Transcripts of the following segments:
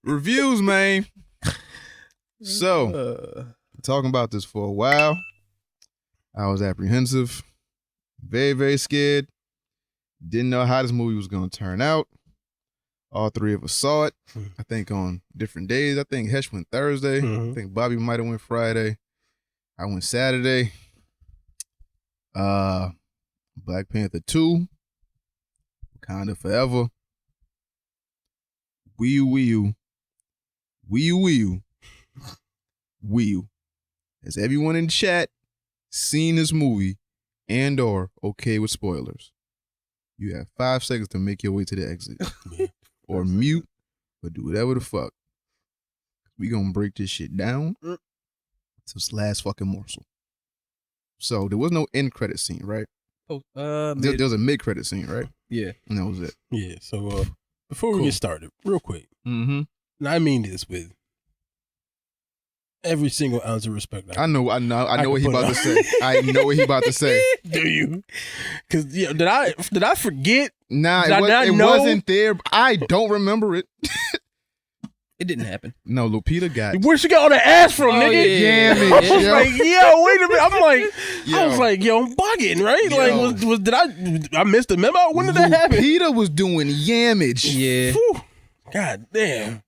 Reviews, man. So, talking about this for a while. I was apprehensive, very, very scared. Didn't know how this movie was going to turn out. All three of us saw it, I think, on different days. I think Hesh went Thursday. I think Bobby might have went Friday. I went Saturday. Black Panther 2. Wakanda Forever. Wii U. Has everyone in chat seen this movie and or okay with spoilers? You have 5 seconds to make your way to the exit. Or mute, or do whatever the fuck. We gonna break this shit down to this last fucking morsel. So there was no end credit scene, right? There was a mid credit scene, right? Yeah. And that was it. Yeah, so before we get started, real quick. Mm-hmm. And I mean this with every single ounce of respect. I know what he about to say. I know what he about to say. Do you? Because did I forget? Nah, it wasn't there. I don't remember it. It didn't happen. No, Lupita got. Where she got all the ass from, nigga? Yeah, I was like, yo, wait a minute. I was like, yo, I'm bugging, right? Yo. Like, did I miss the memo? When did that happen? Lupita was doing yamage. Yeah. Whew. God damn.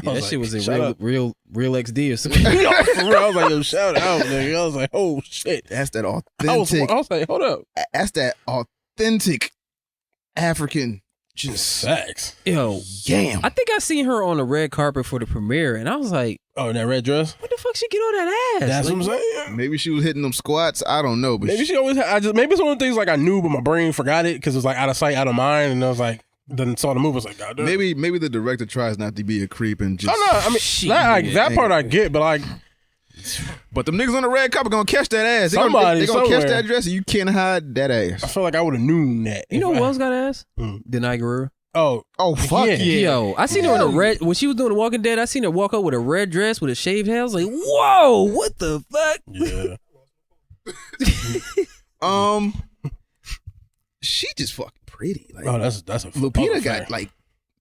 Yeah, that shit was in real XD or something. For real, I was like, yo, shout out, nigga. I was like, oh shit. That's that authentic. I was like, hold up. That's that authentic African. Just facts. Yo, damn. I think I seen her on the red carpet for the premiere, and I was like, oh, in that red dress? what the fuck she get all that ass? That's Like, what I'm saying. Maybe she was hitting them squats. I don't know, but Maybe she always. Maybe it's one of the things like I knew, but my brain forgot it because it was like out of sight, out of mind, and I was like, then saw the movie. I was like, God damn. maybe the director tries not to be a creep and just. Oh no, I mean that part I get, but like, but them niggas on the red carpet gonna catch that ass. They gonna catch somewhere. that dress, and you can't hide that I ass. feel like I would have known that. You know who else got ass? Hmm. Denai Guerrero. Oh, fuck yeah. Yo, I seen her in a red, when she was doing The Walking Dead, I seen her walk up with a red dress with a shaved head. I was like, whoa, what the fuck? Yeah. She just fucking pretty. Like, Oh, that's a Lupita got like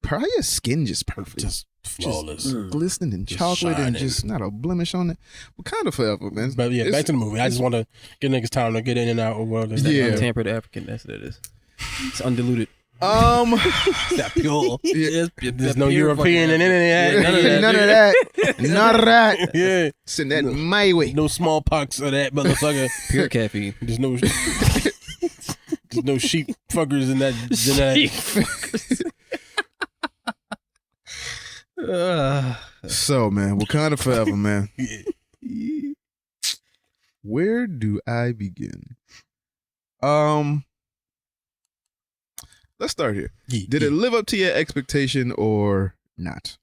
probably her skin just perfect. just flawless. Just glistening and Just chocolate and shining. just not a blemish on it. Wakanda Forever, man. But yeah, back to the movie. I just want to get niggas time to get in and out of world. Yeah. Untampered African, that's what it is. It's undiluted. That pure. Yeah. There's no European in any of that. None of that. None of that. Yeah. Send that my way. No smallpox or that motherfucker. Pure caffeine. There's no sheep fuckers in that. So, man, Wakanda Forever, man. Yeah. Where do I begin? Let's start here. Did it live up to your expectation or not?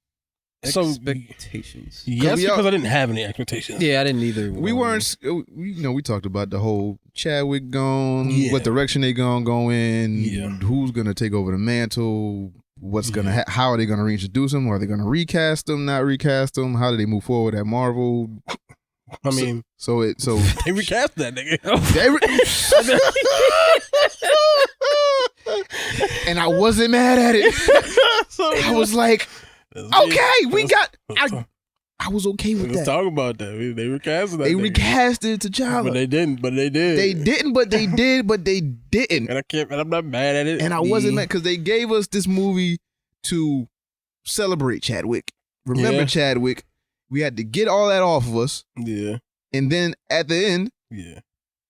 So Expectations. yes, because I didn't have any expectations. Yeah, I didn't either. We weren't. We talked about the whole Chadwick gone, Yeah. what direction they gonna go in, Yeah. who's gonna take over the mantle, what's gonna, how are they gonna reintroduce him? Are they gonna recast him? Not recast him? How do they move forward at Marvel? I mean, So they recast that nigga. and I wasn't mad at it. So, I was like, okay, we got. I was okay with Let's that. talk about that. They recast that. They nigga. recasted T'Challa. But they didn't. But they did. They didn't, but they did, but they didn't. And I can't. And I'm not mad at it. And I wasn't mad because they gave us this movie to celebrate Chadwick. Remember Yeah. Chadwick? We had to get all that off of us, Yeah. and then at the end, Yeah.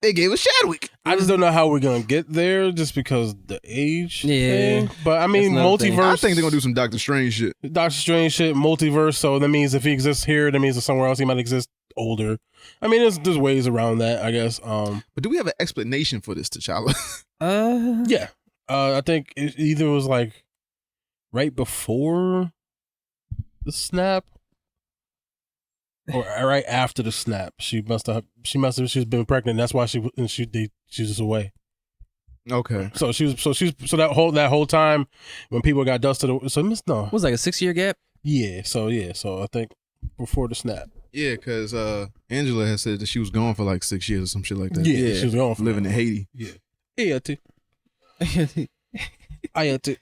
they gave us Chadwick. I just don't know how we're gonna get there, just because the age. Yeah. thing. But I mean, That's another thing. multiverse. I think they're gonna do some Doctor Strange shit. Doctor Strange shit, multiverse. So that means if he exists here, that means that somewhere else he might exist older. I mean, there's ways around that, I guess. But do we have an explanation for this, T'Challa? Yeah. I think it either was like right before the snap, or right after the snap. She's been pregnant. That's why she's away. Okay. So that whole time when people got dusted. So no. It was like a 6-year gap. Yeah. So I think before the snap. Yeah, because Angela had said that she was gone for like 6 years or some shit like that. Yeah. She was gone for living in Haiti. Yeah. Yeah. Too. I had to.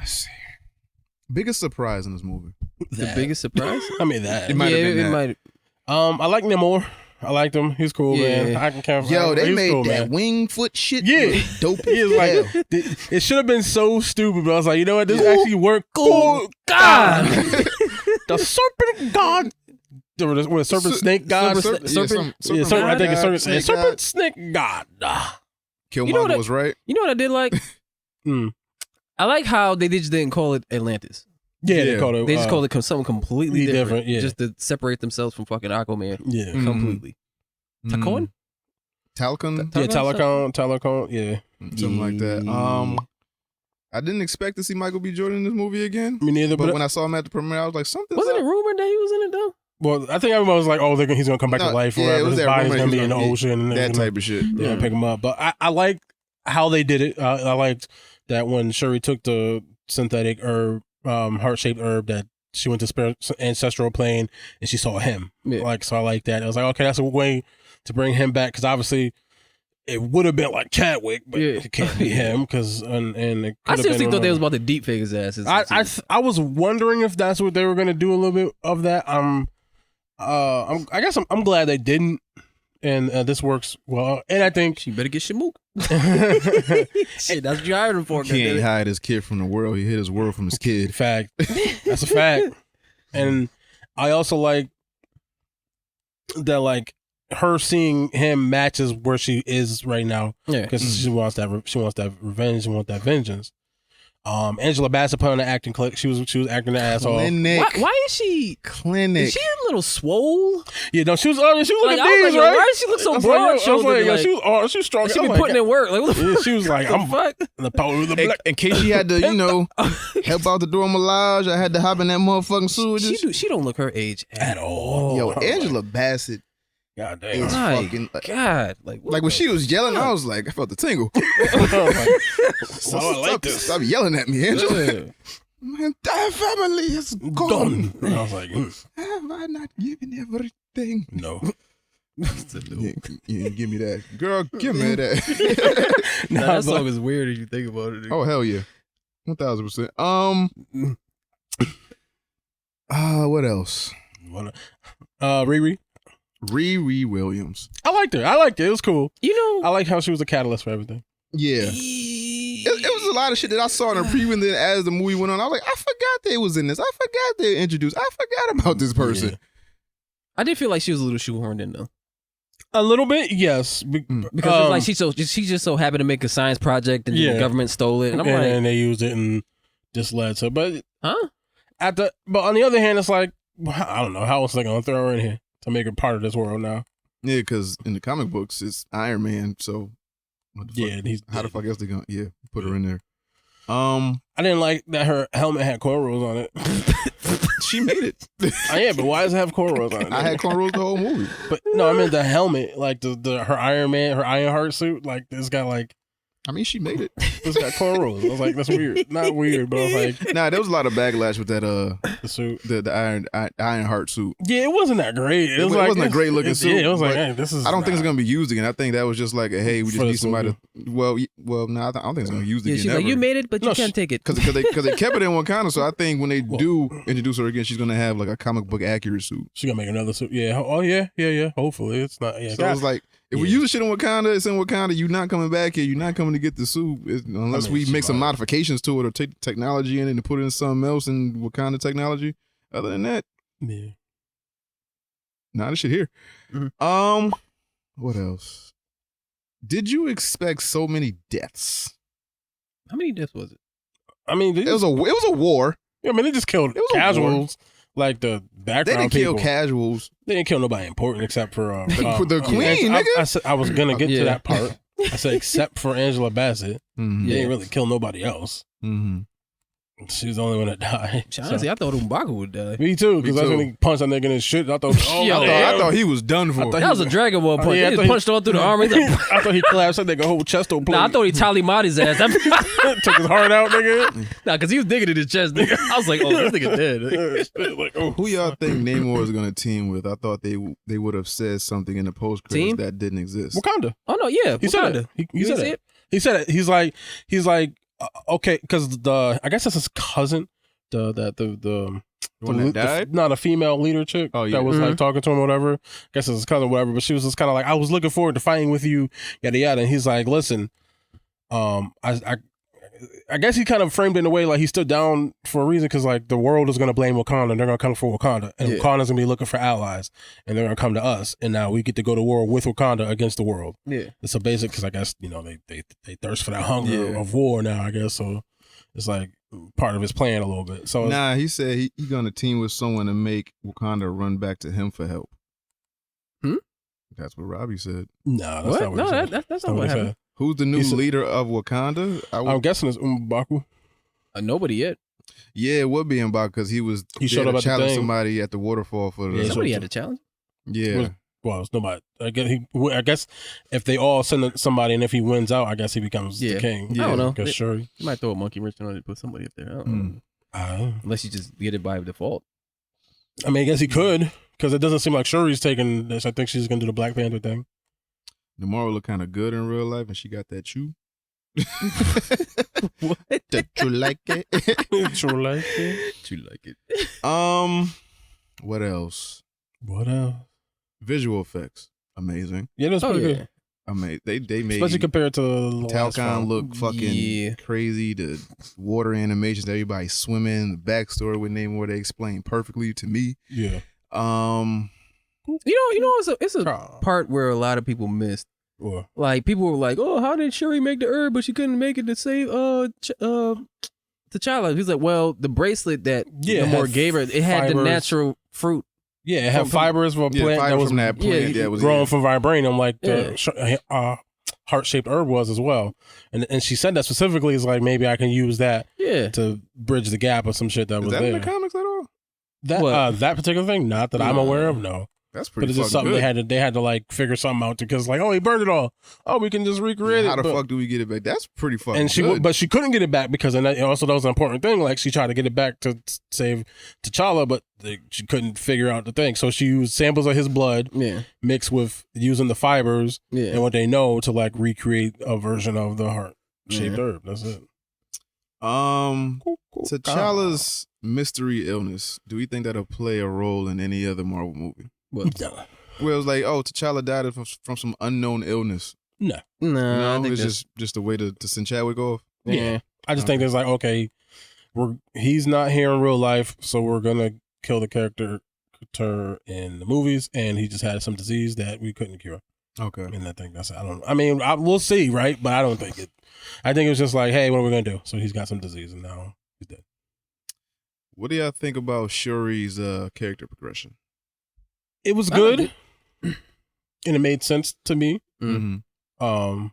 Let's see. Biggest surprise in this movie. The biggest surprise? I mean that. It might have been that. might. I like Namor. I liked him. He's cool, Yeah. man. I can count. Yo, they he's made cool, that man. wing foot shit. Yeah. Dope He as is hell. like, it should have been so stupid, but I was like, you know what? This actually worked. Oh, God. The serpent god. What a serpent snake god. Serpent- Serpent I think it's god, serpent snake god. Killmonger You know what was right. You know what I did like? I like how they just didn't call it Atlantis. Yeah, Yeah. they called it. They just called it something completely different. yeah. Just to separate themselves from fucking Aquaman Yeah. Mhm. completely. Tacoin? Talcon. Yeah, Talcon, yeah. Something like that. I didn't expect to see Michael B. Jordan in this movie again. Me neither, But but when I saw him at the premiere, I was like, something's Wasn't up. it rumored that he was in it though? well, I think everyone was like, "Oh, he's gonna come back to No, life, or yeah, it whatever. was His that body's rumor gonna he be was in the gonna ocean, and That they're gonna, type of shit. yeah, pick him up." But I liked how they did it. I liked that when Shuri took the synthetic herb, heart-shaped herb, that she went to ancestral plane and she saw him. Yeah. Like, so I like that. I was like, okay, that's a way to bring him back, because obviously it would have been like Chadwick, but Yeah. it can't be him, because and it I could have seriously been thought they was whoever. about to deep fake his ass. I was wondering if that's what they were gonna do, a little bit of that. I guess I'm glad they didn't, and this works well. And I think She better get Shamook. Shit, that's what you hired him for. He ain't goddammit. hide his kid from the world. He hid his world from his kid. fact. That's a fact. And I also like that, like, her seeing him matches where she is right now, Yeah. because she wants that revenge, and want that vengeance. Angela Bassett put on the acting click. She was acting the ass off. Clinic. Why is she? Clinic. Is she a little swole? Yeah, no, she was Like, looking I was these, like, yo, right? why does she look so I was broad like, shouldered? yo, Like, she was strong. she I be was putting like, in work. Like, what the yeah, she was like, the I'm fuck? the power of the black. In case she had to, help out the door Millage, I had to hop in that motherfucking suit. She don't look her age At all. Yo, Angela Bassett God damn. is My fucking God, like like when she was yelling, I was like, I felt the tingle. I like this. Stop yelling at me, Angela. Yeah. My entire family is Done. gone. And I was like, Have I not given everything? no. Yeah, give me that, girl. Give me that. Nah, Nah, that but- song is weird if you think about it. Oh hell yeah, 1000%. What else? Riri. Riri Williams. I liked her. I liked it. It was cool. You know, I liked how she was a catalyst for everything. Yeah. It was a lot of shit that I saw in the preview, and then as the movie went on, I was like, I forgot they was in this. I forgot they introduced. I forgot about this person. Yeah. I did feel like she was a little shoehorned in though, A little bit, yes. because it was like she just so happened to make a science project and Yeah. the government stole it, and I'm like, and they used it and just led to. But huh? but on the other hand, it's like, I don't know, how else are they gonna throw her in here to make her part of this world now? Yeah, because in the comic books, it's Iron Man. So, what the Yeah, fuck, he's how the dead. fuck else they gonna put her in there? I didn't like that her helmet had cornrows on it. She made it. Yeah, but why does it have cornrows on it? I had cornrows the whole movie. But no, I meant the helmet, like the her Iron Man, her Ironheart suit, like it's got like I mean, she made it. it's got cornrows. I was like, that's weird. Not weird, but I was like, Nah, there was a lot of backlash with that the suit. the Iron Heart suit. Yeah, it wasn't that great. It was like wasn't a great looking suit. Yeah, it was like, but hey, this is. I don't think it's gonna be used again. I think that was just like, a, hey, we just For need this somebody. No, I don't think it's gonna be used Yeah, again. she's like, ever. you made it, but you No, can't take it. Because they kept it in Wakanda, so I think when they do introduce her again, she's gonna have like a comic book accurate suit. She gonna make another suit. Yeah. Oh yeah. Hopefully, it's not. Yeah. So it's like if we use the shit in Wakanda, it's in Wakanda. You're not coming back here. You're not coming to get the suit unless we make some modifications to it or take technology in it and put it in something else in Wakanda technology. Other than that, yeah. nah, this shit here. Mhm. What else? Did you expect so many deaths? How many deaths was it? I mean, It was a war. I mean, they just killed It was a casuals, like the They background didn't kill people. casuals. They didn't kill nobody important except for The queen, nigga. I said I was gonna get Yeah. to that part. I said except for Angela Bassett, Mm-hmm. they didn't really kill nobody else. Mm-hmm. She was the only one that died. Honestly, I thought M'Baku would die. Me too, because Me that's when too. he punched that nigga in his shit. I thought, oh, Yo, I thought he was done for. I thought That was a Dragon Ball punch. yeah, I He thought just punched all through the arm. He's like, I thought he collapsed that nigga whole chest open. nah, I thought he Talimati's ass. took his heart out, nigga. Nah, because he was digging in his chest, nigga. I was like, oh, this nigga dead. Like, oh. Who y'all think Namor is gonna team with? I thought they would have said something in the post credits that didn't exist. Wakanda. Oh, no, yeah. He said Wakanda. it. He You said see it. He said it. He's like, Okay, because I guess that's his cousin. The one that died? Not a female leader chick that was like talking to him or whatever. I guess it's his cousin or whatever, but she was just kind of like, I was looking forward to fighting with you, yada yada. And he's like, listen, I guess he kind of framed it in a way like he stood down for a reason because like the world is going to blame Wakanda and they're going to come for Wakanda and Wakanda's going to be looking for allies and they're going to come to us and now we get to go to war with Wakanda against the world. Yeah, it's a basic because I guess they thirst for that hunger of war now. I guess so. It's like part of his plan a little bit. So he said he going to team with someone to make Wakanda run back to him for help. That's what Robbie said. No, that's not what he said. That's not what happened. Who's the new leader of Wakanda? I'm guessing it's M'Baku. Nobody yet. Yeah, it would be M'Baku because he showed up to challenge somebody at the waterfall for the. Somebody had a challenge. Yeah. Well, it's nobody. I guess if they all send somebody and if he wins out, I guess he becomes the king. Yeah. I don't know. Sure. You might throw a monkey wrench on it and put somebody up there. I don't know. Unless you just get it by default. I mean, I guess he could because it doesn't seem like Shuri's taking this. I think she's going to do the Black Panther thing. Namora look kind of good in real life, and she got that chew. What? That you like it? True like it? You like it? What else? What else? Visual effects, amazing. Yeah, that's pretty good. Amazing. They made especially compared to Talcon look fucking crazy. The water animations, everybody swimming, the backstory with Namor, they explained perfectly to me. Yeah. It's a part where a lot of people missed. Like people were like, "Oh, how did Shuri make the herb, but she couldn't make it to save T'Challa?" He's like, "Well, the bracelet that Namor gave her, it had the natural fruit. Yeah, it had fibers from a plant that was from that plant that was growing from vibranium, like the heart-shaped herb was as well." And she said that specifically is like maybe I can use that to bridge the gap of some shit that was there. Is that in the comics at all? That particular thing, not that I'm aware of. No. That's pretty. But it's just something good. they had to like figure something out because like, oh, he burned it all. Oh, we can just recreate it. How the fuck do we get it back? That's pretty fucking. And but she couldn't get it back because that was an important thing. Like she tried to get it back to save T'Challa, but she couldn't figure out the thing. So she used samples of his blood, mixed with using the fibers and what they know to like recreate a version of the heart shaped herb. That's it. T'Challa's mystery illness. Do we think that'll play a role in any other Marvel movie? No. Where it was like, oh, T'Challa died from some unknown illness. No. I think it's just a way to send Chadwick off. Yeah. I just think there's like, okay, he's not here in real life, so we're gonna kill the character in the movies, and he just had some disease that we couldn't cure. Okay. And I think we'll see, right? But I don't think it. I think it was just like, hey, what are we gonna do? So he's got some disease, and now he's dead. What do y'all think about Shuri's character progression? It was good, and it made sense to me. Mm-hmm.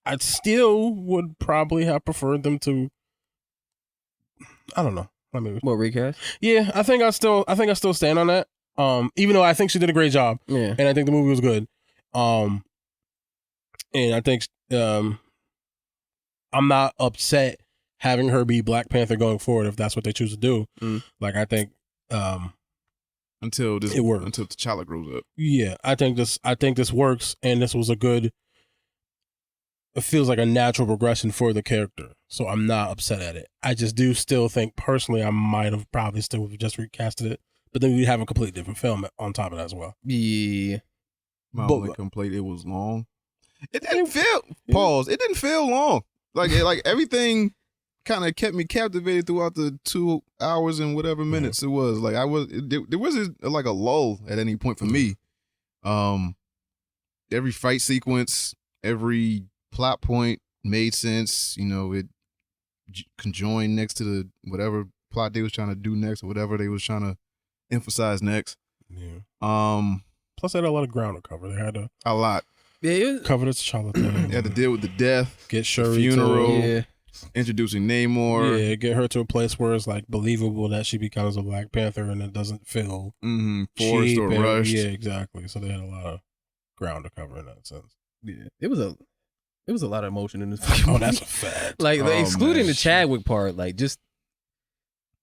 I still would probably have preferred them to. I don't know. What, recast? Yeah, I think I still stand on that. Even though I think she did a great job. Yeah, and I think the movie was good. And I think I'm not upset having her be Black Panther going forward if that's what they choose to do. Like I think until T'Challa grows up. Yeah, I think this works, and this was a good. It feels like a natural progression for the character, so I'm not upset at it. I just do still think personally I might have probably still just recasted it, but then we'd have a completely different film on top of that as well. Yeah, my only complaint, it was long. It didn't feel It didn't feel long. Like everything kind of kept me captivated throughout the 2 hours and whatever minutes it was. Like there wasn't like a lull at any point for me. Every fight sequence, every plot point made sense. You know, it conjoined next to the whatever plot they was trying to do next or whatever they was trying to emphasize next. Yeah. Plus, they had a lot of ground to cover. They had a lot. Yeah, cover this T'Challa thing. They had to deal with the death, get Shuri funeral, introducing Namor. Yeah, get her to a place where it's like believable that she becomes a Black Panther and it doesn't feel forced or rushed. Yeah, exactly. So they had a lot of ground to cover in that sense. Yeah, it was a lot of emotion in this movie. Oh, that's a fact. Like excluding the Chadwick part, like just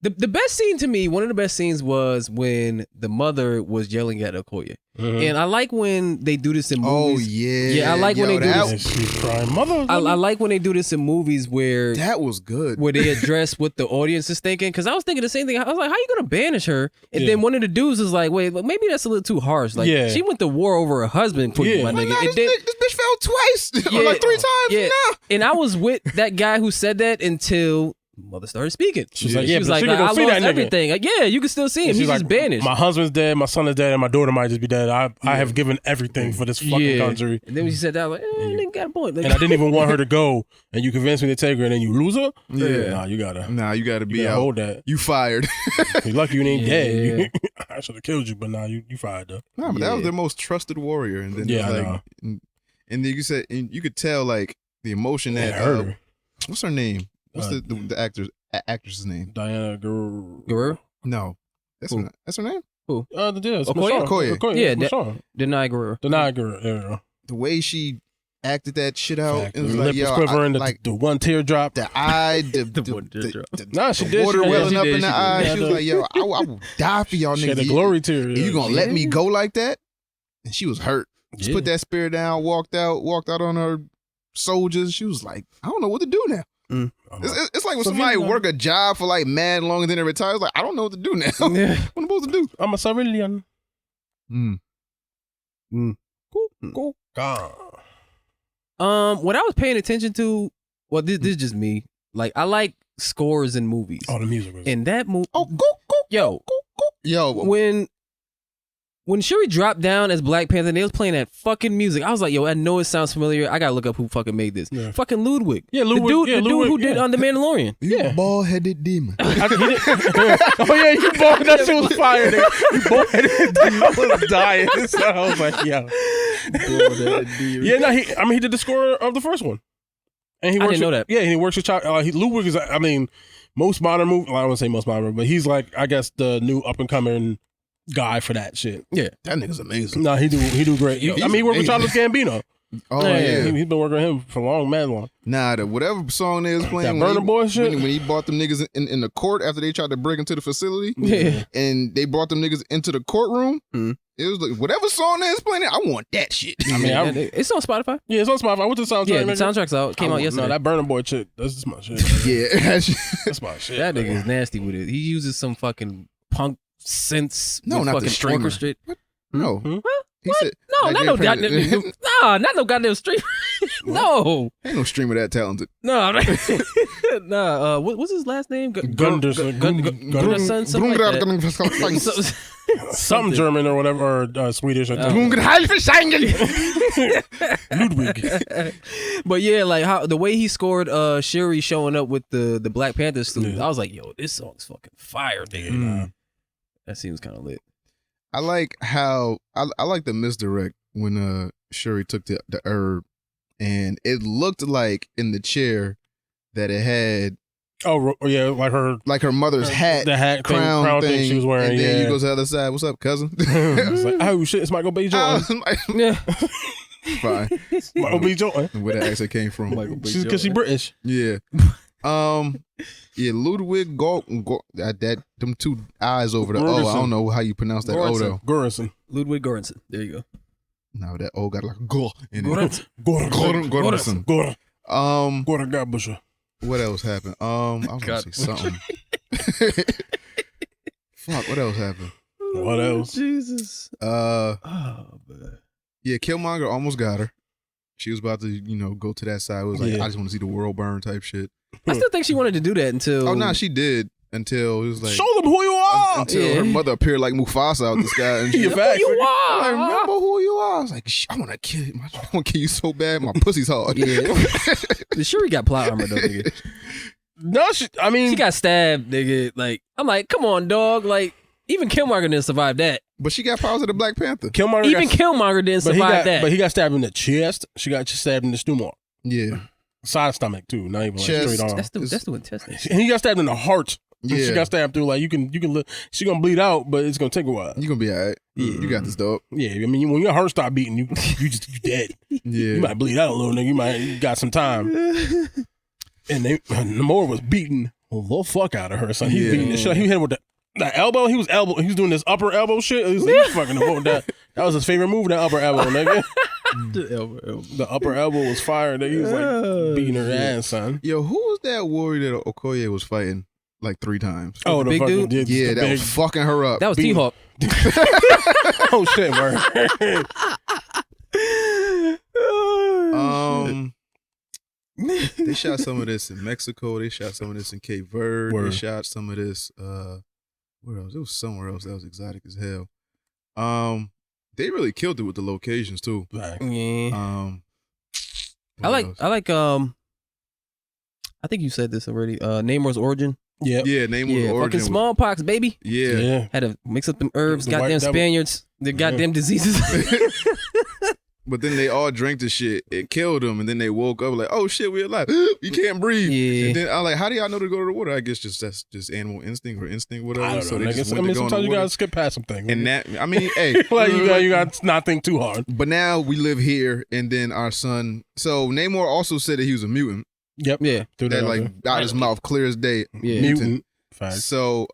The best scene to me, one of the best scenes was when the mother was yelling at Okoye. And I like when they do this in movies. Oh, yeah. Yeah, I like when they do this. She's crying, mother. I like when they do this in movies where that was good. where they address what the audience is thinking. Because I was thinking the same thing. I was like, how you going to banish her? And then one of the dudes was like, wait, maybe that's a little too harsh. Like, she went to war over her husband, my nigga. Nah, this bitch fell twice. Or like 3 times. Yeah. Nah. And I was with that guy who said that until mother started speaking. She was like, I lost everything. Like, yeah, you can still see him. He's just banished. My husband's dead, my son is dead, and my daughter might just be dead. I have given everything for this fucking country. And then when she said that, I was like, nigga got a point. And I didn't even want her to go, and you convinced me to take her, and then you lose her? Yeah. Nah, you gotta be out. Hold that. You fired. You're lucky you ain't dead. I should have killed you, but nah, you fired though. Nah, but that was their most trusted warrior. And then I know. And then you said, and you could tell like the emotion that hurt her. What's her name? What's the actress's name? Diana Guerrero? No. That's her name? Who? Okoye. Yeah, Denai Guerrero. Denai Guerrero. The way she acted that shit out. And it was like, yo, quivering, the one teardrop. The eye, nah, she did. Water welling up in the eye. She was like, yo, I will die for y'all niggas. She had a glory tear. You gonna let me go like that? And she was hurt. Just put that spear down, walked out on her soldiers. She was like, I don't know what to do now. It's like when somebody work a job for like mad long and then they retire. It's like, I don't know what to do now. What am I supposed to do? I'm a civilian. Cool. What I was paying attention to, well, this is just me. Like, I like scores in movies. Oh, the music was. In that movie, yo, when Shuri dropped down as Black Panther and they was playing that fucking music, I was like, yo, I know it sounds familiar. I gotta look up who fucking made this. Yeah. Fucking Ludwig. Yeah, Ludwig. The dude who did The Mandalorian. You bald-headed demon. Oh yeah, you bald. That shit was fire. You bald-headed demon. I was dying. So I was like, yo. Yeah, no, he did the score of the first one. And he I didn't know that. Yeah, and he works with Ludwig is, I mean, most modern movie. Well, I don't want to say most modern, but he's like, I guess, the new up and coming guy for that shit. Yeah, that nigga's amazing. No, he do great. I mean, he worked with Childish Gambino. Oh yeah. He's been working with him for mad long. Nah, whatever song they was playing, that Burna Boy shit. When he brought them niggas in the court after they tried to break into the facility, and they brought them niggas into the courtroom. It was like whatever song they was playing, I want that shit. I mean, it's on Spotify. Yeah, it's on Spotify. What's the soundtrack? Yeah, the soundtrack's out. Came out yesterday. No, that Burna Boy chick, that's my shit. Yeah, that's my shit. That nigga is nasty with it. He uses some fucking punk synths. No, not the streamer. No. What? Said, no, not no goddamn. Nah, not no goddamn streamer. No, ain't no streamer that talented. No, nah. What's his last name? Gunderson. Something German or whatever, or Swedish. Ludwig. But yeah, like how the way he scored Shuri showing up with the Black Panther suit, I was like, yo, this song's fucking fire, nigga. That seems kind of lit. I like how I like the misdirect when Shuri took the herb, and it looked like in the chair that it had like her mother's hat, the hat crown thing she was wearing, and then you go to the other side. What's up, cousin? It's like, oh shit, it's Michael B. Jordan. Yeah, fine. Michael B. Jordan. Where that accent came from? Because she's British. Yeah. Yeah, Ludwig that them two eyes over the O. I don't know how you pronounce that O though. Göransson. Ludwig Göransson. There you go. No, that O got like a go in it. Göransson. What else happened? I was gonna say something. Fuck, what else happened? What else? Jesus. Man. Yeah, Killmonger almost got her. She was about to, go to that side. It was like, I just want to see the world burn type shit. I still think she wanted to do that until... Oh, no, she did. Until it was like... Show them who you are! Until her mother appeared like Mufasa out the sky. And she, who you are! I remember who you are. I was like, I want to kill you. I want to kill you so bad. My pussy's hard. Yeah. Sure, he got plot armor, though, nigga. No, she got stabbed, nigga. Like, I'm like, come on, dog. Like, even Killmonger didn't survive that. But she got powers of the Black Panther. Killmonger didn't survive that. But he got stabbed in the chest. She got stabbed in the stomach. Yeah. Side stomach too, not even chest, like straight arm. That's the intestines. And he got stabbed in the heart. Yeah. She got stabbed through like you can look. She gonna bleed out, but it's gonna take a while. You gonna be alright. You got this, dog. Yeah, I mean when your heart stop beating, you dead. Yeah, you might bleed out a little, nigga. You got some time. And Namor was beaten the fuck out of her, son. He beating the shit. He hit him with the elbow. He was doing this upper elbow shit. He was fucking the with that. That was his favorite move. That upper elbow, nigga. The upper elbow was fire. Nigga. He was like beating her ass, son. Yo, who was that warrior that Okoye was fighting like 3 times? Oh, the big dude. Yeah, that was fucking her up. That was T-Hawk. Oh shit, word. They shot some of this in Mexico. They shot some of this in Cape Verde. Word. They shot some of this. Where else? It was somewhere else that was exotic as hell. They really killed it with the locations too. Right. Yeah. I like. I think you said this already. Namor's origin. Yeah. Yeah. Namor's origin. Fucking smallpox, baby. Yeah. Had to mix up them herbs. Goddamn Spaniards. Their goddamn diseases. But then they all drank the shit. It killed them, and then they woke up like, "Oh shit, we alive. You can't breathe." Yeah. And then I like, how do y'all know to go to the water? I guess that's just animal instinct or instinct, whatever. I don't know. So they just went to go sometimes you gotta skip past some things. And that, I mean, hey, like you got to not think too hard. But now we live here, and then our son. So Namor also said that he was a mutant. Yep. Yeah. That like out his mouth clear as day. Yeah. Mutant. Fact. So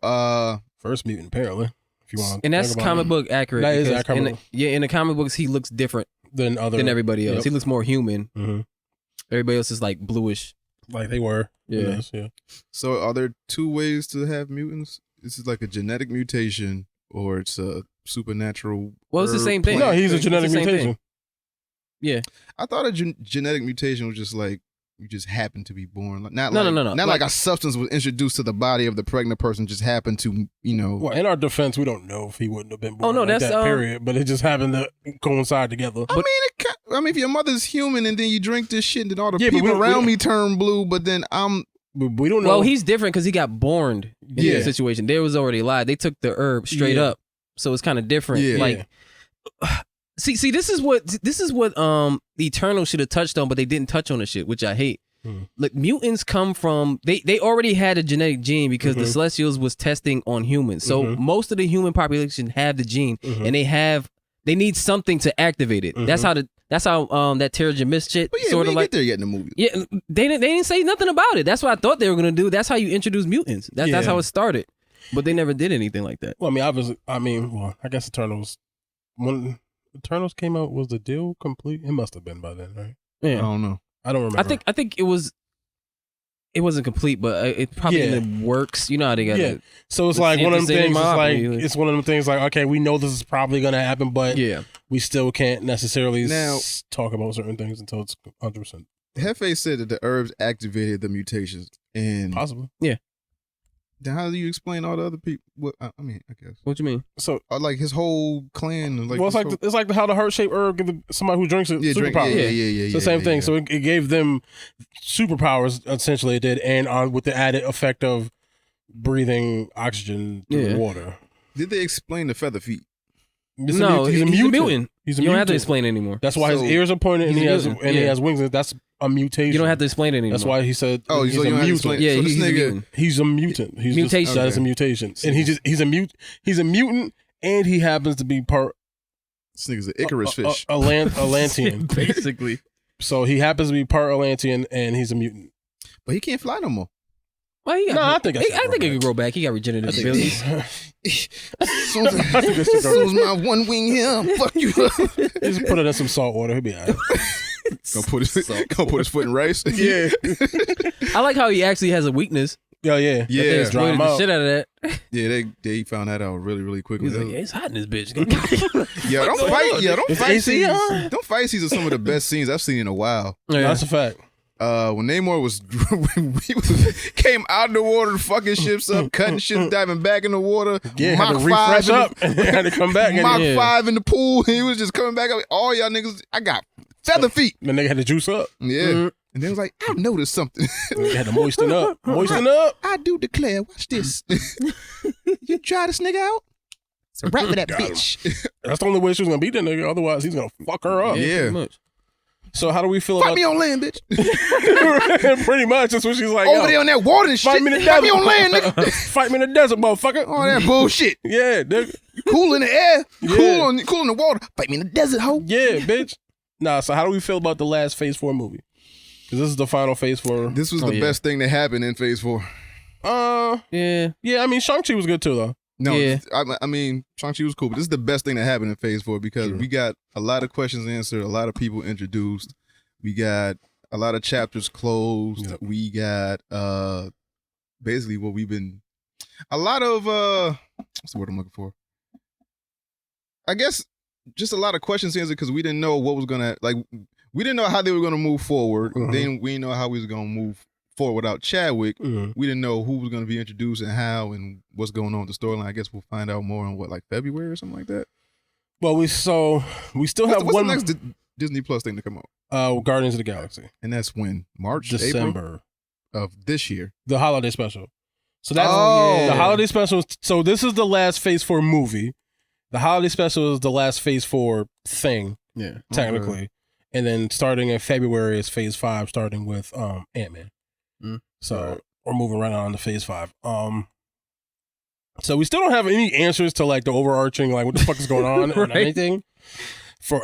first mutant apparently. If you want. And that's comic book accurate. That is accurate. In the comic books, he looks different than everybody else. Yep. He looks more human. Mm-hmm. Everybody else is like bluish, like they were. Yeah. Yeah. So are there 2 ways to have mutants? This is like a genetic mutation, or it's a supernatural. Well, it's the same thing. No, he's a genetic mutation. Thing. Yeah. I thought a genetic mutation was just like you just happen to be born. Not like a substance was introduced to the body of the pregnant person, just happened to, Well, in our defense, we don't know if he wouldn't have been born. Oh no, that's that period. But it just happened to coincide together. I mean, if your mother's human and then you drink this shit, and then all the people around me turn blue, but then we don't know. Well, he's different because he got born in the situation. They was already alive. They took the herb straight up, so it's kind of different. Yeah. Like, see, this is what the Eternal should have touched on, but they didn't touch on the shit, which I hate. Like mutants come from they already had a genetic gene because the Celestials was testing on humans. So most of the human population have the gene, and they need something to activate it. That's how that Terrigen Mist shit sort of like get there yet in the movie. Yeah, they didn't say nothing about it. That's what I thought they were gonna do. That's how you introduce mutants. That's how it started. But they never did anything like that. Well, I guess Eternals. When Eternals came out, was the deal complete? It must have been by then, right? Yeah, I don't know. I don't remember. I think it wasn't complete, but it probably in the works. You know how they got it. So it's like one of them things. It's one of them things. Like, okay, we know this is probably gonna happen, but we still can't necessarily talk about certain things until it's 100%. Hefe said that the herbs activated the mutations, and possibly, Then how do you explain all the other people? What I mean, I guess. What you mean? So like his whole clan. Like, well, it's like how the heart-shaped herb gives somebody who drinks it superpowers. Yeah. It's the same thing. So it gave them superpowers. Essentially, it did, and with the added effect of breathing oxygen through the water. Did they explain the feather feet? He's a mutant. You don't have to explain it anymore. That's why his ears are pointed and he has wings. That's a mutation. You don't have to explain it anymore. That's why he said, he's a mutant. Yeah, so he's a mutant. He's a mutant. He's mutation. That is a mutation, and he's a mutant, and he happens to be part. This nigga's an Icarus fish, Atlantean, basically. So he happens to be part Atlantean, and he's a mutant. But he can't fly no more. Well, I think he can grow back. He got regenerative abilities. As soon as my one wing here, fuck you. Just put it in some salt water. He'll be all right. Gonna put his foot in rice. Yeah. I like how he actually has a weakness. Yeah. They exploited the shit out of that. Yeah, they found that out really, really quickly. He's like, it's hot in this bitch. Don't fight scenes. Don't fight scenes are some of the best scenes I've seen in a while. Yeah. That's a fact. When Namor came out of the water, fucking ships up, cutting shit, diving back in the water. Yeah, had to refresh up and had to come back. Mach 5 in the pool. He was just coming back up. All y'all niggas, I got feather feet. The nigga had to juice up. Yeah. Mm-hmm. And then was like, I noticed something. You had to moisten up. I do declare, watch this. You try this nigga out? Rap with that bitch. That's the only way she was gonna beat that nigga. Otherwise, he's gonna fuck her up. Yeah. So how do we feel Fight about me on land, bitch. Pretty much. That's what she's like. Over there on that water and shit. Fight me on land, nigga. Fight me in the desert, motherfucker. All that bullshit. Yeah, nigga. Cool in the air. Cool in the water. Fight me in the desert, ho. Yeah, bitch. Nah, so how do we feel about the last Phase 4 movie? Because this is the final Phase 4. This was the best thing that happened in Phase 4. Yeah. I mean, Shang-Chi was good too, though. No, Yeah. I mean, Shang-Chi was cool, but this is the best thing that happened in Phase 4 because we got a lot of questions answered, a lot of people introduced. We got a lot of chapters closed. Yep. We got basically what we've been a lot of what's the word I'm looking for? I guess just a lot of questions answered because we didn't know what was gonna we didn't know how they were gonna move forward. Then we didn't know how we was gonna move forward without Chadwick. We didn't know who was gonna be introduced and how and what's going on with the storyline. I guess we'll find out more in February or something like that. Well, we still have what's one the next Disney Plus thing to come out? Guardians of the Galaxy. And that's when? March, December April of this year. The holiday special. So that's yeah. the holiday special. So this is the last Phase 4 movie. The holiday special is the last Phase 4 thing, technically. Okay. And then starting in February is Phase 5, starting with Ant-Man. So we're moving right on to Phase 5. So we still don't have any answers to the overarching what the fuck is going on Right. and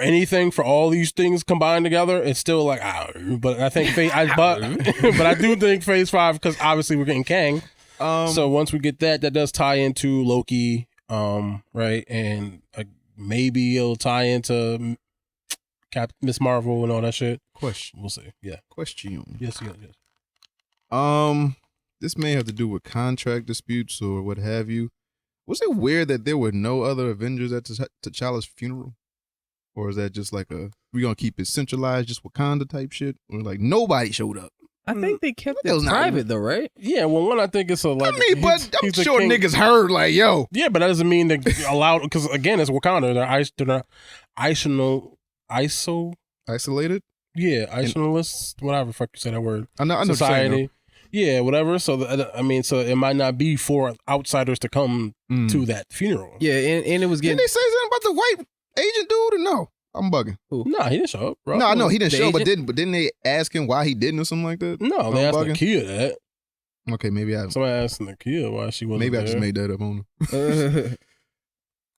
anything for all these things combined together. It's still but I think but I do think Phase 5 because obviously we're getting Kang. So once we get that does tie into Loki, right, and maybe it'll tie into Miss Marvel and all that shit. Question. We'll see. Yeah. Question. Yes. This may have to do with contract disputes or what have you. Was it weird that there were no other Avengers at T'Challa's funeral? Or is that just we gonna keep it centralized, just Wakanda type shit? Or nobody showed up? I think they kept That was it not- private though, right? Yeah, well, one, I think it's but I'm sure niggas heard yo. Yeah, but that doesn't mean they allowed, because again, it's Wakanda. They're Isolated? Yeah, isolalists, whatever the fuck you say that word. I know Society. Yeah, whatever. So, so it might not be for outsiders to come to that funeral. Yeah, and it was Didn't getting they say something about the white agent dude or no? I'm bugging. Nah, he didn't show up, bro. No, I know he didn't The show, but agent? didn't they ask him why he didn't or something like that? No, they I'm asked bugging. Nakia that. Okay, maybe Somebody asked Nakia why she wasn't maybe I there. just made that up on him.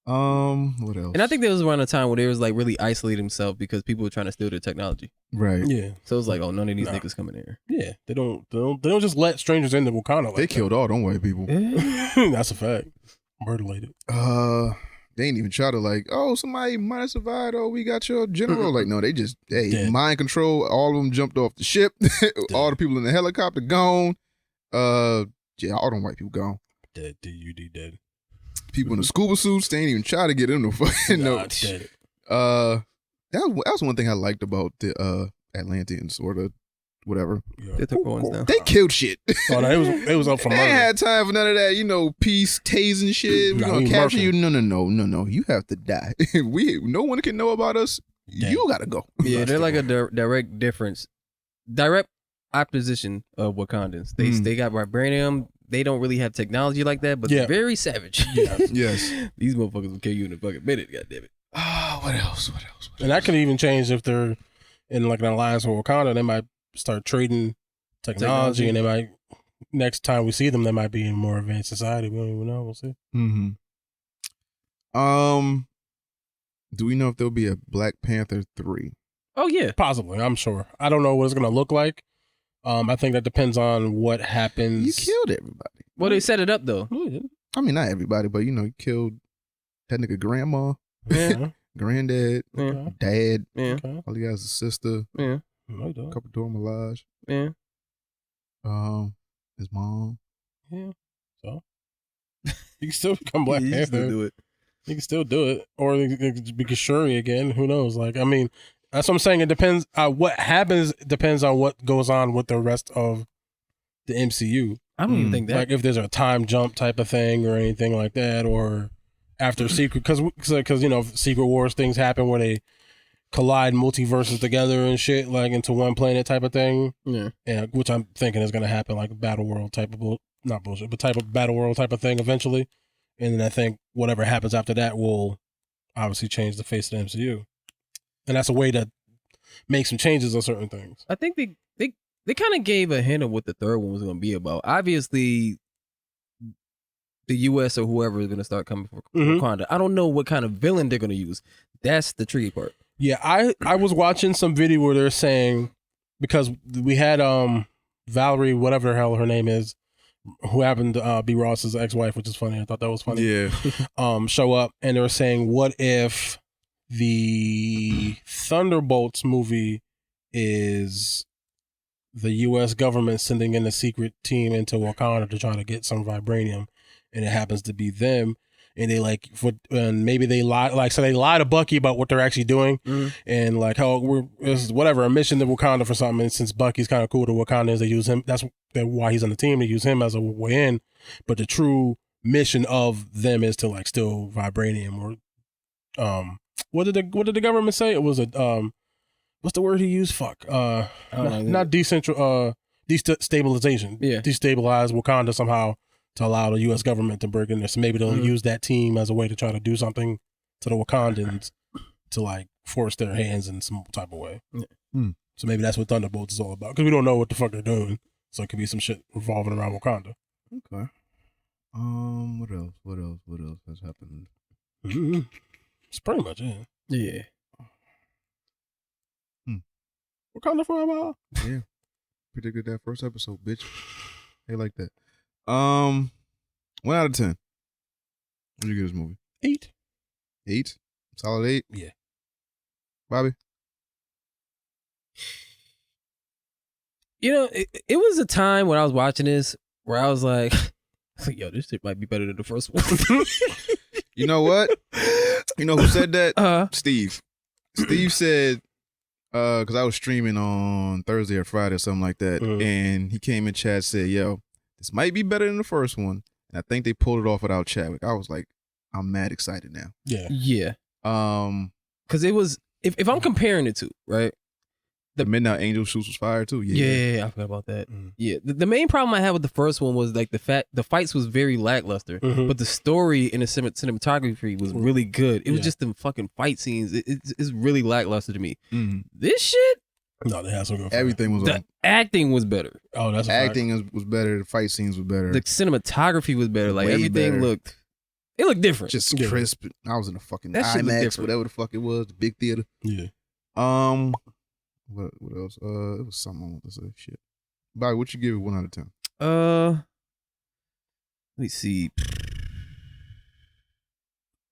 What else? And I think there was around a time where they was really isolating themselves because people were trying to steal their technology. right. Yeah, So it was oh, none of these niggas coming here. yeah. They don't just let strangers into Wakanda like They killed all them white people. that. That's a fact. Murder-lated. They ain't even try to somebody might have survived. Oh, we got your general. No, they just Dead. mind control. All of them jumped off the ship. All the people in the helicopter gone. Yeah, all them white people gone. Dead. D-U-D dead. People in the scuba suits, they ain't even try to get in the fucking Nah, notes. dead. That was one thing I liked about the Atlanteans or the whatever. Yeah. They took ones down. They killed shit. Oh, no, it was up for They murder. ain't had time for none of that, peace, tasing shit. We Nah, gonna he capture murking. you. No. You have to die. No one can know about us. Damn. You gotta go. Yeah, they're a direct difference, direct opposition of Wakandans. They got vibranium. They don't really have technology like that, but Yeah. they're very savage. Yeah. Yes. These motherfuckers will kill you in a fucking minute. God damn it. What else? And that could even change if they're in an alliance with Wakanda. They might start trading technology, and they might, next time we see them, they might be in more advanced society. We don't even know. We'll see. Mm-hmm. Do we know if there'll be a Black Panther 3? Oh yeah. Possibly, I'm sure. I don't know what it's going to look like. I think that depends on what happens. You killed everybody. Well, they set it up though. I mean, not everybody, but you killed that nigga grandma, Yeah. granddad, Yeah. dad. Yeah. Okay. All he got is a sister, Yeah. No, a dog. couple Dora Milaje, Yeah. his mom. Yeah. So you can still become Black You just Panther. do it. You can still do it, or you could be Shuri again. Who knows? That's what I'm saying. It depends. What happens depends on what goes on with the rest of the MCU. I don't even think that. Like if there's a time jump type of thing or anything like that, or after Secret, because Secret Wars things happen where they collide multiverses together and shit, into one planet type of thing. Yeah. Yeah, which I'm thinking is going to happen, like a Battle World type of not bullshit, but type of Battle World type of thing eventually. And then I think whatever happens after that will obviously change the face of the MCU, and that's a way to make some changes on certain things. I think they kind of gave a hint of what the third one was going to be about. Obviously, the U.S. or whoever is going to start coming for Wakanda. I don't know what kind of villain they're going to use. That's the tricky part. Yeah, I was watching some video where they're saying, because we had Valerie, whatever the hell her name is, who happened to be Ross's ex-wife, which is funny. I thought that was funny. Yeah. Show up, and they were saying, what if the Thunderbolts movie is the U.S. government sending in a secret team into Wakanda to try to get some vibranium, and it happens to be them, and they like, and maybe they lie, like, so they lie to Bucky about what they're actually doing, and like how this is whatever, a mission to Wakanda for something, and since Bucky's kind of cool to Wakandans, they use him. That's why he's on the team. They use him as a way in, but the true mission of them is to like steal vibranium or what did the government say? It was a what's the word he used? Fuck. Not destabilization. Yeah. Destabilize Wakanda somehow to allow the U.S. government to break in there. So maybe they'll use that team as a way to try to do something to the Wakandans to like force their hands in some type of way. So maybe that's what Thunderbolts is all about. Because we don't know what the fuck they're doing. So it could be some shit revolving around Wakanda. Okay. What else has happened? It's pretty much it. Yeah. Wakanda forever. Yeah. Predicted that first episode, bitch. They like that. 1 out of 10. What did you give this movie? 8. 8? Solid 8? Yeah. Bobby? You know, it was a time when I was watching this where I was like, yo, this shit might be better than the first one. You know what? You know who said that? Steve. Steve said, because I was streaming on Thursday or Friday or something like that, and he came in chat, said, yo, this might be better than the first one. And I think they pulled it off without Chadwick. I was like, I'm mad excited now. Yeah. Yeah. Because it was, if I'm comparing it to, right? The Midnight Angel shoots was fire too. Yeah, I forgot about that. Yeah, the main problem I had with the first one was like the fights was very lackluster, but the story and the cinematography was really good. It was just them fucking fight scenes. It's really lackluster to me. This shit, no, they had some good. Everything was. The acting was better. Oh, that's acting was better. The fight scenes was better. The cinematography was better. Like Way everything better. it looked different. Just crisp. I was in a fucking That shit looked IMAX, different. whatever the fuck it was, the big theater. Yeah. What else? It was something I want to say. Shit. Bobby, what you give it 1 out of 10? Let me see.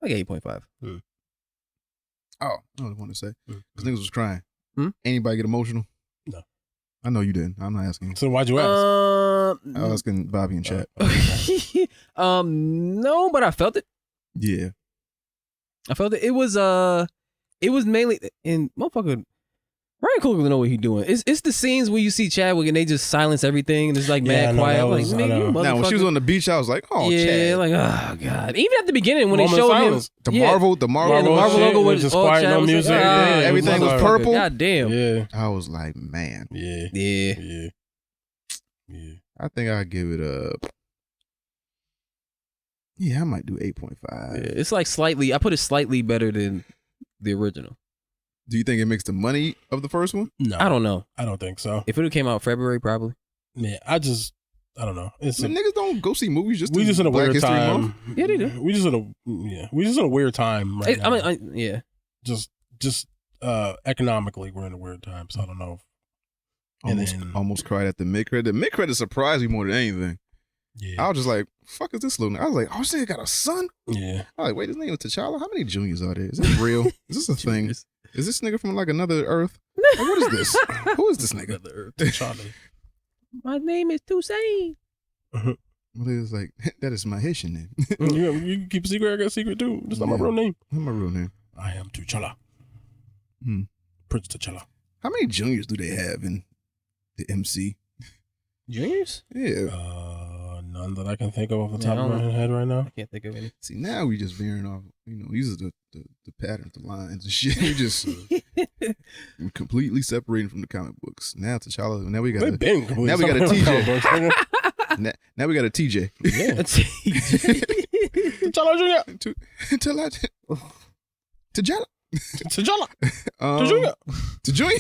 Like 8.5. Oh, I was want to say. Because niggas was crying. Anybody get emotional? No. I know you didn't. I'm not asking you. So why'd you ask? I was asking Bobby in chat. No, but I felt it. Yeah. I felt it. It was mainly in motherfucker. Ryan Coogler know what he doing. It's the scenes where you see Chadwick and they just silence everything and it's like mad quiet. I'm like, man, you motherfucker. Now when she was on the beach, I was like, oh, yeah, Chad. like, oh god. Even at the beginning when they showed him the Marvel logo was just all quiet, Chad no was music. like, everything was purple. God damn. Yeah. I was like, man. Yeah. I think I'd give it a. Yeah, I might do 8.5. Yeah, it's like slightly. I put it slightly better than the original. Do you think it makes the money of the first one? No, I don't know. I don't think so. If it came out February, probably. Yeah, I don't know. Niggas don't go see movies just. We just in a Black weird History time. Month. Yeah, they do. We just in a weird time right now. I mean, yeah. Just economically, we're in a weird time. So I don't know. Almost cried at the mid-credit. The mid-credit surprised me more than anything. Yeah. I was just like, fuck is this little nigga? I was like, oh, this nigga got a son? Yeah. I was like, wait, his name is T'Challa? How many juniors are there? Is this real? Is this a thing? Is this nigga from like another Earth? Like, what is this? Who is this nigga? Another Earth. T'Challa. My name is Toussaint. Well, it was like, that is my Haitian name. You can keep a secret. I got a secret too. That's not my real name. That's my real name. I am T'Challa. Prince T'Challa. How many juniors do they have in the MC? Juniors? Yeah. None that I can think of off the top of my head right now. I can't think of any. See, now we just veering off. These are the patterns, the lines and shit. We just completely separating from the comic books. Now T'Challa. Now we got a TJ. Now we got a TJ. Yeah. T'Challa Jr. T'Challa. T'Challa. To Junior.